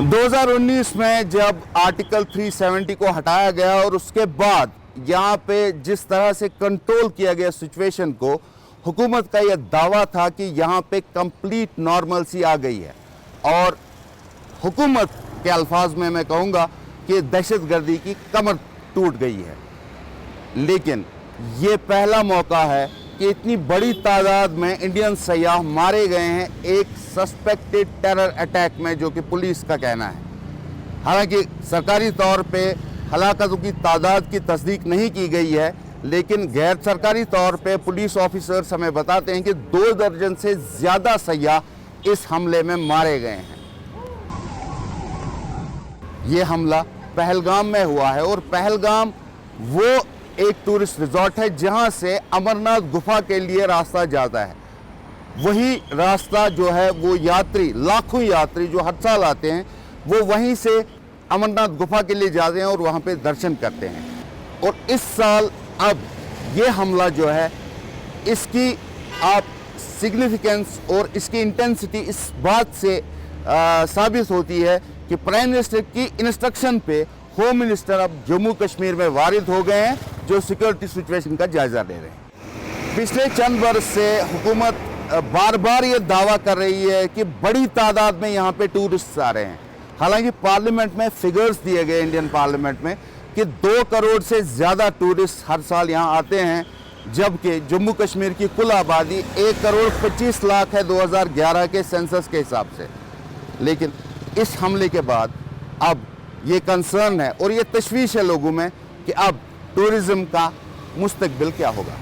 2019 में जब आर्टिकल 370 को हटाया गया और उसके बाद यहाँ पे जिस तरह से कंट्रोल किया गया सिचुएशन को, हुकूमत का यह दावा था कि यहाँ पे कंप्लीट नॉर्मलसी आ गई है और हुकूमत के अल्फाज में मैं कहूँगा कि दहशतगर्दी की कमर टूट गई है। लेकिन ये पहला मौका है कि इतनी बड़ी तादाद में इंडियन सयाह मारे गए हैं एक सस्पेक्टेड टेरर अटैक में, जो कि पुलिस का कहना है। हालांकि सरकारी तौर पे हलाकतों की तादाद की तस्दीक नहीं की गई है, लेकिन गैर सरकारी तौर पे पुलिस ऑफिसर्स हमें बताते हैं कि 2 दर्जन से ज़्यादा सयाह इस हमले में मारे गए हैं। ये हमला पहलगाम में हुआ है और पहलगाम वो एक टूरिस्ट रिजॉर्ट है जहां से अमरनाथ गुफा के लिए रास्ता जाता है। वही रास्ता जो है वो यात्री, लाखों यात्री जो हर साल आते हैं, वो वहीं से अमरनाथ गुफा के लिए जाते हैं और वहां पे दर्शन करते हैं। और इस साल अब ये हमला जो है, इसकी आप सिग्निफिकेंस और इसकी इंटेंसिटी इस बात से साबित होती है कि प्राइम मिनिस्टर की इंस्ट्रक्शन पे होम मिनिस्टर अब जम्मू कश्मीर में वारिद हो गए हैं, जो सिक्योरिटी सिचुएशन का जायजा ले रहे हैं। पिछले चंद वर्ष से हुकूमत बार बार ये दावा कर रही है कि बड़ी तादाद में यहाँ पे टूरिस्ट आ रहे हैं। हालांकि पार्लियामेंट में फिगर्स दिए गए, इंडियन पार्लियामेंट में, कि 2 करोड़ से ज़्यादा टूरिस्ट हर साल यहाँ आते हैं, जबकि जम्मू कश्मीर की कुल आबादी 1 करोड़ 25 लाख है 2011 के सेंसस के हिसाब से। लेकिन इस हमले के बाद अब ये कंसर्न है और ये तशवीश है लोगों में कि अब टूरिज़्म का मुस्तकबिल क्या होगा।